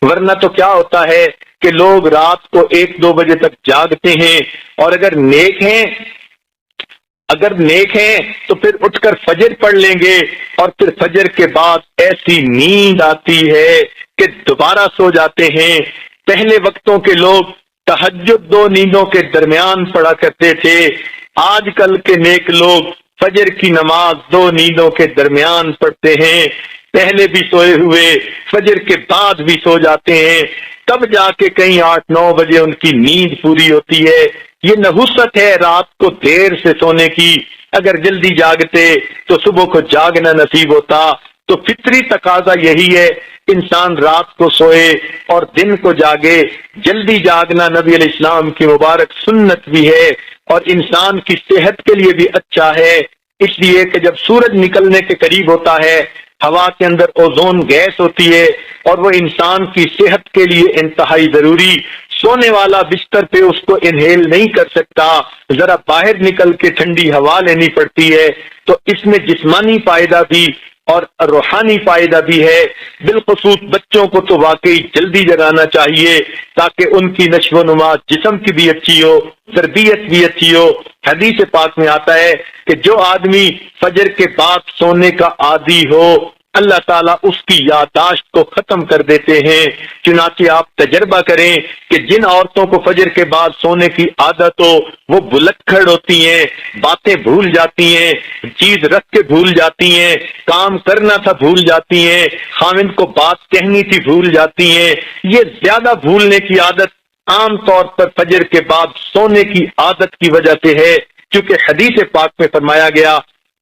ورنہ تو کیا ہوتا ہے کہ لوگ رات کو 1-2 بجے تک جاگتے ہیں، اور اگر نیک ہیں تو پھر اٹھ کر فجر پڑھ لیں گے، اور پھر فجر کے بعد ایسی نیند آتی ہے کہ دوبارہ سو جاتے ہیں۔ پہلے وقتوں کے لوگ تہجد 2 نیندوں کے درمیان پڑھا کرتے تھے، آج کل کے نیک لوگ فجر کی نماز 2 نیندوں کے درمیان پڑھتے ہیں، پہلے بھی سوئے ہوئے فجر کے بعد بھی سو جاتے ہیں، تب جا کے کہیں 8-9 بجے ان کی نیند پوری ہوتی ہے۔ یہ نحوست ہے رات کو دیر سے سونے کی، اگر جلدی جاگتے تو صبح کو جاگنا نصیب ہوتا۔ تو فطری تقاضا یہی ہے، انسان رات کو سوئے اور دن کو جاگے۔ جلدی جاگنا نبی علیہ السلام کی مبارک سنت بھی ہے، اور انسان کی صحت کے لیے بھی اچھا ہے، اس لیے کہ جب سورج نکلنے کے قریب ہوتا ہے، ہوا کے اندر اوزون گیس ہوتی ہے، اور وہ انسان کی صحت کے لیے انتہائی ضروری۔ سونے والا بستر پہ اس کو انہیل نہیں کر سکتا، ذرا باہر نکل کے ٹھنڈی ہوا لینی پڑتی ہے۔ تو اس میں جسمانی فائدہ بھی اور روحانی فائدہ بھی ہے۔ بالخصوص بچوں کو تو واقعی جلدی جگانا چاہیے تاکہ ان کی نشو و نما جسم کی بھی اچھی ہو، تربیت بھی اچھی ہو۔ حدیث پاک میں آتا ہے کہ جو آدمی فجر کے بعد سونے کا عادی ہو، اللہ تعالیٰ اس کی یادداشت کو ختم کر دیتے ہیں۔ چنانچہ آپ تجربہ کریں کہ جن عورتوں کو فجر کے بعد سونے کی عادت ہو، وہ بلکھڑ ہوتی ہیں، باتیں بھول جاتی ہیں، چیز رکھ کے بھول جاتی ہیں، کام کرنا تھا بھول جاتی ہیں، خاوند کو بات کہنی تھی بھول جاتی ہیں۔ یہ زیادہ بھولنے کی عادت عام طور پر فجر کے بعد سونے کی عادت کی وجہ سے ہے، کیونکہ حدیث پاک میں فرمایا گیا،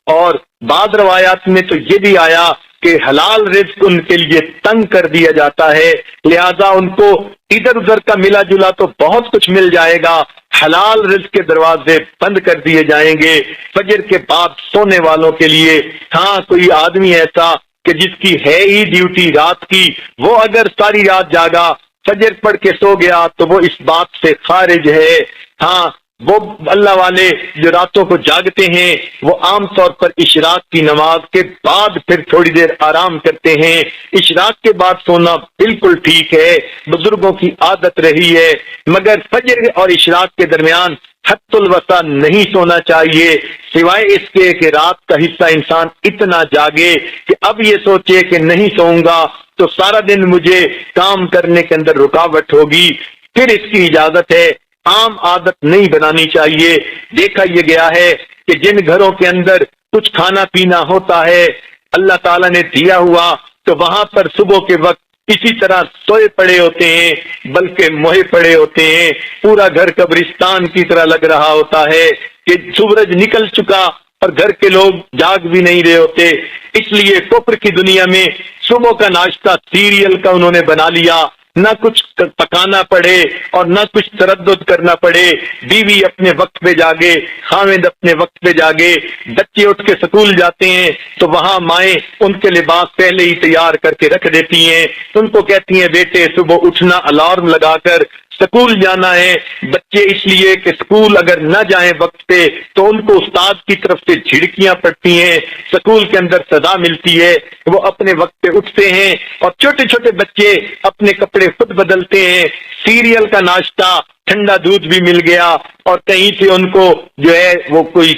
اور بعض روایات میں تو یہ بھی آیا کہ حلال رزق ان کے لیے تنگ کر دیا جاتا ہے، لہذا ان کو ادھر ادھر کا ملا جلا تو بہت کچھ مل جائے گا، حلال رزق کے دروازے بند کر دیے جائیں گے فجر کے بعد سونے والوں کے لیے۔ ہاں، کوئی آدمی ایسا کہ جس کی ہے ہی ڈیوٹی رات کی، وہ اگر ساری رات جاگا فجر پڑھ کے سو گیا تو وہ اس بات سے خارج ہے۔ ہاں، وہ اللہ والے جو راتوں کو جاگتے ہیں وہ عام طور پر اشراق کی نماز کے بعد پھر تھوڑی دیر آرام کرتے ہیں۔ اشراق کے بعد سونا بالکل ٹھیک ہے، بزرگوں کی عادت رہی ہے، مگر فجر اور اشراق کے درمیان حد الوسع نہیں سونا چاہیے، سوائے اس کے کہ رات کا حصہ انسان اتنا جاگے کہ اب یہ سوچے کہ نہیں سوؤں گا تو سارا دن مجھے کام کرنے کے اندر رکاوٹ ہوگی، پھر اس کی اجازت ہے۔ عام عادت نہیں بنانی چاہیے۔ دیکھا یہ گیا ہے کہ جن گھروں کے اندر کچھ کھانا پینا ہوتا ہے اللہ تعالیٰ نے دیا ہوا، تو وہاں پر صبح کے وقت اسی طرح سوئے پڑے ہوتے ہیں، بلکہ موئے پڑے ہوتے ہیں، پورا گھر قبرستان کی طرح لگ رہا ہوتا ہے کہ سورج نکل چکا اور گھر کے لوگ جاگ بھی نہیں رہے ہوتے۔ اس لیے کفر کی دنیا میں صبح کا ناشتہ سیریل کا انہوں نے بنا لیا، نہ کچھ پکانا پڑے اور نہ کچھ تردد کرنا پڑے، بیوی اپنے وقت پہ جاگے، خاوند اپنے وقت پہ جاگے، بچے اٹھ کے سکول جاتے ہیں تو وہاں مائیں ان کے لباس پہلے ہی تیار کر کے رکھ دیتی ہیں، ان کو کہتی ہیں بیٹے صبح اٹھنا، الارم لگا کر سکول جانا ہے۔ بچے اس لیے کہ سکول اگر نہ جائیں وقت پہ تو ان کو استاد کی طرف سے جھڑکیاں پڑتی ہیں، سکول کے اندر سزا ملتی ہے، وہ اپنے وقت پہ اٹھتے ہیں، اور چھوٹے چھوٹے بچے اپنے کپڑے خود بدلتے ہیں، سیریل کا ناشتہ، ٹھنڈا دودھ بھی مل گیا، اور کہیں سے ان کو جو ہے وہ کوئی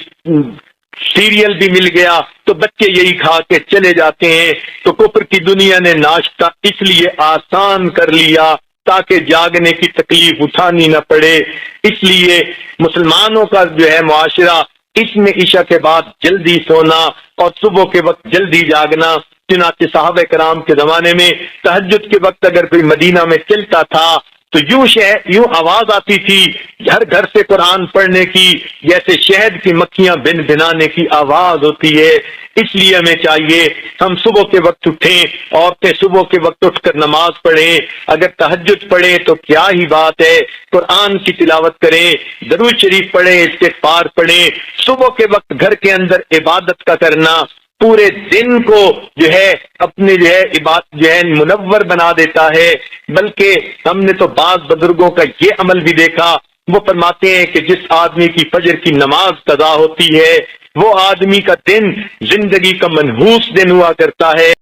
سیریل بھی مل گیا تو بچے یہی کھا کے چلے جاتے ہیں۔ تو کفر کی دنیا نے ناشتہ اس لیے آسان کر لیا تاکہ جاگنے کی تکلیف اٹھانی نہ پڑے۔ اس لیے مسلمانوں کا جو ہے معاشرہ، اس میں عشاء کے بعد جلدی سونا اور صبح کے وقت جلدی جاگنا۔ چنانچہ صحابہ کرام کے زمانے میں تہجد کے وقت اگر کوئی مدینہ میں چلتا تھا تو یوں آواز آتی تھی ہر گھر سے قرآن پڑھنے کی، جیسے شہد کی مکھیاں بن بنانے کی آواز ہوتی ہے۔ اس لیے ہمیں چاہیے ہم صبح کے وقت اٹھیں، عورتیں صبح کے وقت اٹھ کر نماز پڑھیں، اگر تہجد پڑھیں تو کیا ہی بات ہے، قرآن کی تلاوت کریں، درود شریف پڑھیں، استغفار پڑھیں۔ صبح کے وقت گھر کے اندر عبادت کا کرنا پورے دن کو جو ہے اپنے جو ہے عبادت جو ہے منور بنا دیتا ہے۔ بلکہ ہم نے تو بعض بزرگوں کا یہ عمل بھی دیکھا، وہ فرماتے ہیں کہ جس آدمی کی فجر کی نماز قضا ہوتی ہے وہ آدمی کا دن زندگی کا منحوس دن ہوا کرتا ہے۔